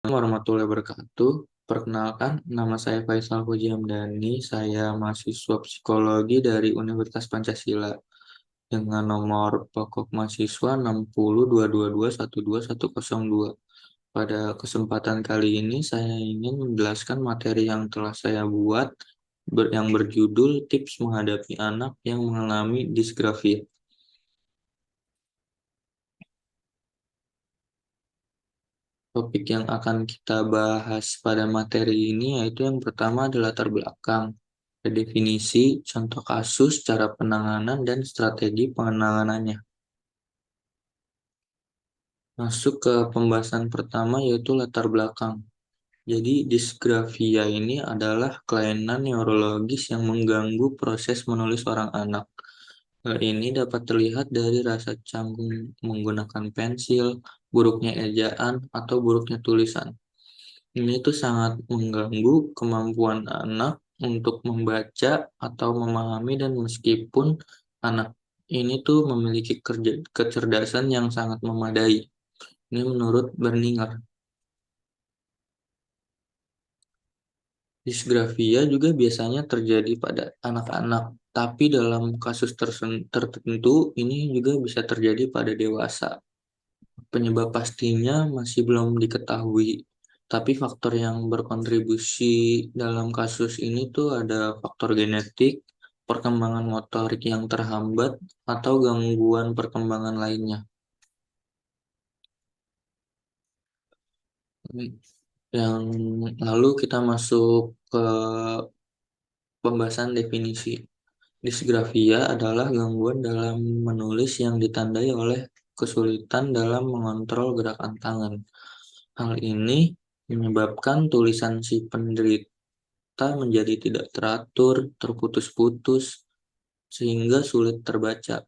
Warahmatullahi wabarakatuh. Perkenalkan, nama saya Faisal Puji Hamdani. Saya mahasiswa psikologi dari Universitas Pancasila dengan nomor pokok mahasiswa 6022212102. Pada kesempatan kali ini, saya ingin menjelaskan materi yang telah saya buat yang berjudul Tips Menghadapi Anak yang Mengalami Disgrafia. Topik yang akan kita bahas pada materi ini yaitu yang pertama adalah latar belakang, definisi, contoh kasus, cara penanganan, dan strategi penanganannya. Masuk ke pembahasan pertama yaitu latar belakang. Jadi disgrafia ini adalah kelainan neurologis yang mengganggu proses menulis orang anak. Hal ini dapat terlihat dari rasa canggung menggunakan pensil, buruknya ejaan, atau buruknya tulisan. Ini tuh sangat mengganggu kemampuan anak untuk membaca atau memahami dan meskipun anak ini tuh memiliki kecerdasan yang sangat memadai. Ini menurut Berninger. Disgrafia juga biasanya terjadi pada anak-anak, tapi dalam kasus tertentu ini juga bisa terjadi pada dewasa. Penyebab pastinya masih belum diketahui, tapi faktor yang berkontribusi dalam kasus ini tuh ada faktor genetik, perkembangan motorik yang terhambat, atau gangguan perkembangan lainnya. Yang lalu kita masuk ke pembahasan definisi. Disgrafia adalah gangguan dalam menulis yang ditandai oleh kesulitan dalam mengontrol gerakan tangan. Hal ini menyebabkan tulisan si penderita menjadi tidak teratur, terputus-putus, sehingga sulit terbaca.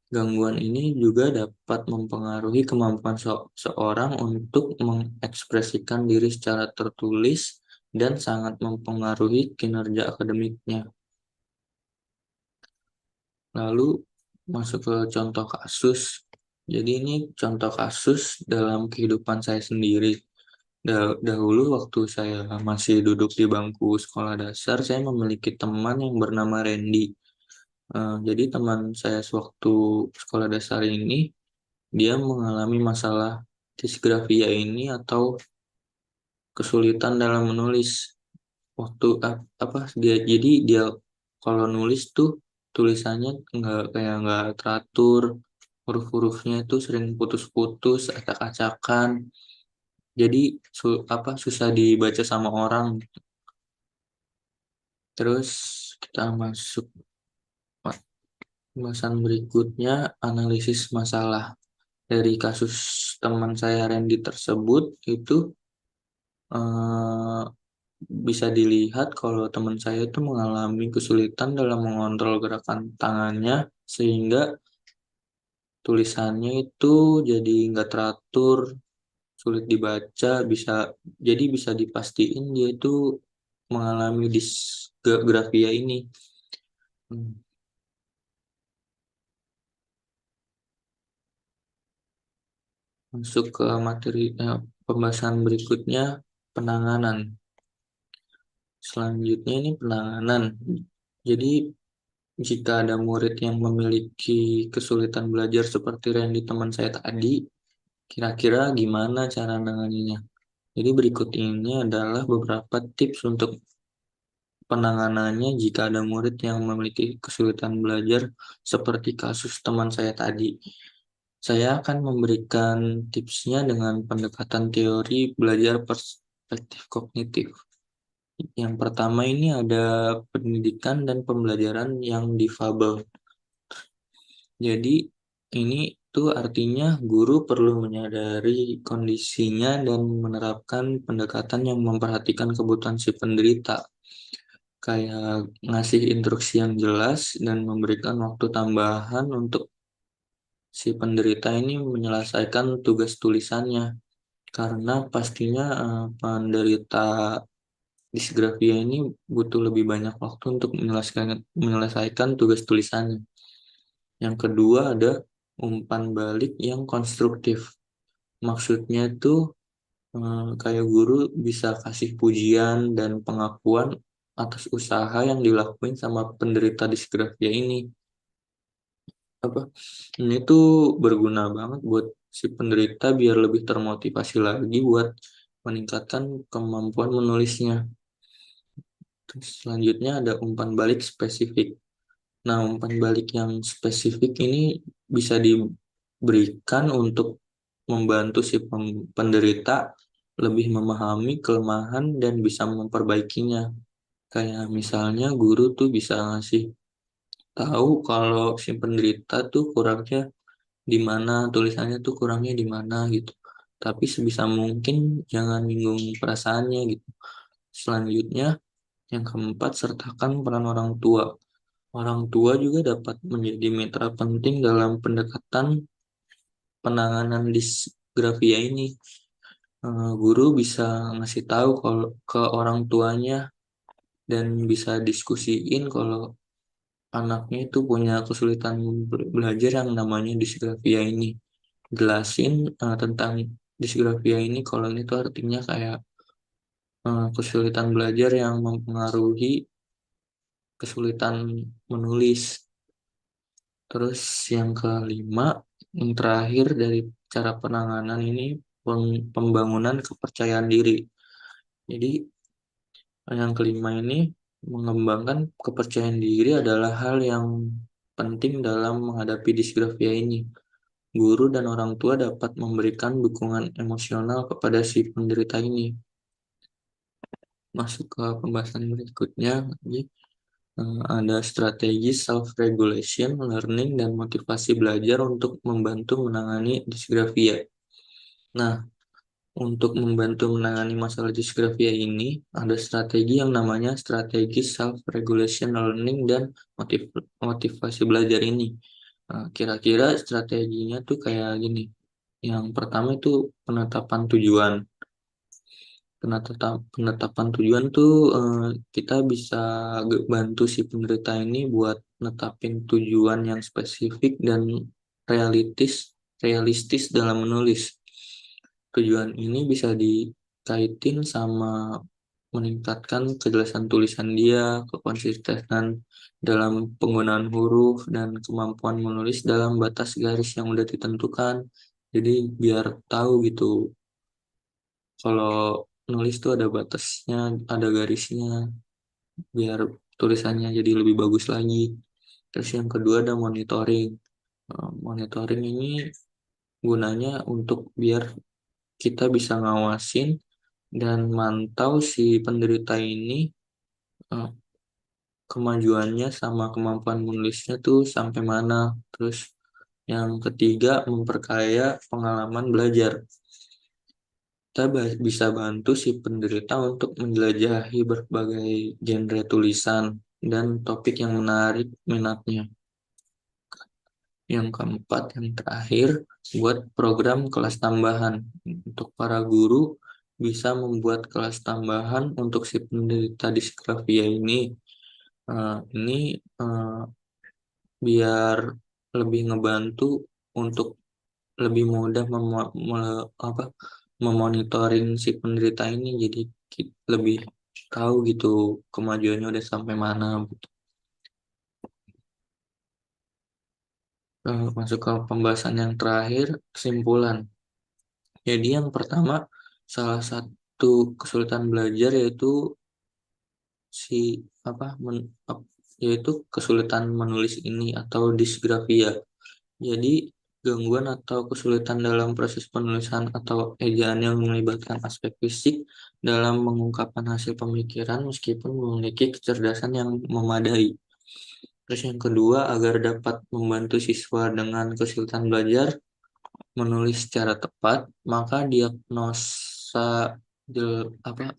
Gangguan ini juga dapat mempengaruhi kemampuan seorang untuk mengekspresikan diri secara tertulis dan sangat mempengaruhi kinerja akademiknya. Lalu masuk ke contoh kasus. Jadi ini contoh kasus dalam kehidupan saya sendiri. Dahulu waktu saya masih duduk di bangku sekolah dasar, saya memiliki teman yang bernama Randy. Jadi teman saya sewaktu sekolah dasar ini, dia mengalami masalah disgrafia ini atau kesulitan dalam menulis. Apa dia jadi dia kalau nulis tuh tulisannya nggak teratur, huruf-hurufnya itu sering putus-putus, acak-acakan. Jadi susah dibaca sama orang. Terus kita masuk pembahasan berikutnya, analisis masalah. Dari kasus teman saya Randy tersebut itu eh, bisa dilihat kalau teman saya itu mengalami kesulitan dalam mengontrol gerakan tangannya sehingga tulisannya itu jadi nggak teratur, sulit dibaca, bisa dipastiin dia itu mengalami disgrafia ini. Hmm. Masuk ke materi pembahasan berikutnya, penanganan. Selanjutnya ini penanganan. Jadi jika ada murid yang memiliki kesulitan belajar seperti Randy teman saya tadi, kira-kira gimana cara menanganinya? Jadi berikut ini adalah beberapa tips untuk penanganannya jika ada murid yang memiliki kesulitan belajar seperti kasus teman saya tadi. Saya akan memberikan tipsnya dengan pendekatan teori belajar perspektif kognitif. Yang pertama ini ada pendidikan dan pembelajaran yang difabel. Jadi ini tuh artinya guru perlu menyadari kondisinya dan menerapkan pendekatan yang memperhatikan kebutuhan si penderita, kayak ngasih instruksi yang jelas dan memberikan waktu tambahan untuk si penderita ini menyelesaikan tugas tulisannya. Karena pastinya penderita disgrafia ini butuh lebih banyak waktu untuk menyelesaikan tugas tulisannya. Yang kedua ada umpan balik yang konstruktif. Maksudnya itu Kayak guru bisa kasih pujian dan pengakuan atas usaha yang dilakuin sama penderita disgrafia ini. Apa? Ini tuh berguna banget buat si penderita biar lebih termotivasi lagi buat meningkatkan kemampuan menulisnya. Terus selanjutnya ada umpan balik spesifik. Nah, umpan balik yang spesifik ini bisa diberikan untuk membantu si penderita lebih memahami kelemahan dan bisa memperbaikinya. Kayak misalnya guru tuh bisa ngasih tahu kalau si penderita tuh kurangnya di mana, tulisannya tuh kurangnya di mana gitu. Tapi sebisa mungkin jangan nyinggung perasaannya gitu. Selanjutnya, yang keempat, sertakan peran orang tua. Orang tua juga dapat menjadi mitra penting dalam pendekatan penanganan disgrafia ini. Guru bisa ngasih tahu kalau ke orang tuanya dan bisa diskusiin kalau anaknya itu punya kesulitan belajar yang namanya disgrafia ini. Jelasin tentang disgrafia ini kalau ini tuh artinya kayak kesulitan belajar yang mempengaruhi kesulitan menulis. Terus yang kelima, yang terakhir dari cara penanganan ini pembangunan kepercayaan diri. Jadi yang kelima ini mengembangkan kepercayaan diri adalah hal yang penting dalam menghadapi disgrafia ini. Guru dan orang tua dapat memberikan dukungan emosional kepada si penderita ini. Masuk ke pembahasan berikutnya, jadi, ada strategi self-regulation, learning, dan motivasi belajar untuk membantu menangani disgrafia. Nah, untuk membantu menangani masalah disgrafia ini, ada strategi yang namanya strategi self-regulation learning dan motivasi belajar ini. Nah, kira-kira strateginya tuh kayak gini. Yang pertama itu penetapan tujuan. Penetapan tujuan tuh kita bisa bantu si penderita ini buat netapin tujuan yang spesifik dan realistis dalam menulis. Tujuan ini bisa dikaitin sama meningkatkan kejelasan tulisan dia, kekonsistenan dalam penggunaan huruf, dan kemampuan menulis dalam batas garis yang udah ditentukan. Jadi biar tahu gitu kalau nulis tuh ada batasnya, ada garisnya, biar tulisannya jadi lebih bagus lagi. Terus yang kedua ada monitoring. Monitoring ini gunanya untuk biar kita bisa ngawasin dan mantau si penderita ini eh, kemajuannya sama kemampuan menulisnya tuh sampai mana. Terus yang ketiga memperkaya pengalaman belajar. Kita bisa bantu si penderita untuk menjelajahi berbagai genre tulisan dan topik yang menarik minatnya. Yang keempat, yang terakhir, buat program kelas tambahan. Untuk para guru, bisa membuat kelas tambahan untuk si penderita disgrafia ini. Ini eh, biar lebih ngebantu untuk lebih mudah memonitoring si penderita ini. Jadi lebih tahu gitu kemajuannya udah sampai mana. Masuk ke pembahasan yang terakhir, kesimpulan. Jadi yang pertama, salah satu kesulitan belajar yaitu si apa yaitu kesulitan menulis ini atau disgrafia. Jadi gangguan atau kesulitan dalam proses penulisan atau ejaan yang melibatkan aspek fisik dalam mengungkapkan hasil pemikiran meskipun memiliki kecerdasan yang memadai. Terus yang kedua, agar dapat membantu siswa dengan kesulitan belajar menulis secara tepat, maka diagnosa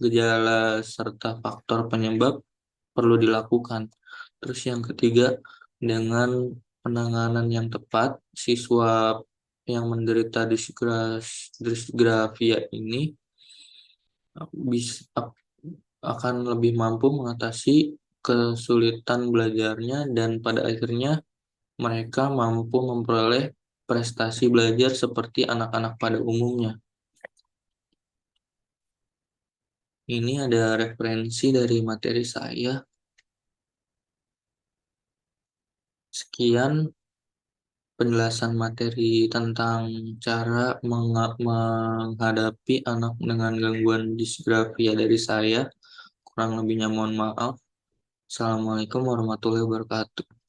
gejala serta faktor penyebab perlu dilakukan. Terus yang ketiga, dengan penanganan yang tepat, siswa yang menderita disgrafia ini bisa akan lebih mampu mengatasi kesulitan belajarnya dan pada akhirnya mereka mampu memperoleh prestasi belajar seperti anak-anak pada umumnya. Ini ada referensi dari materi saya. Sekian penjelasan materi tentang cara menghadapi anak dengan gangguan disgrafia dari saya. Kurang lebihnya mohon maaf. Assalamualaikum warahmatullahi wabarakatuh.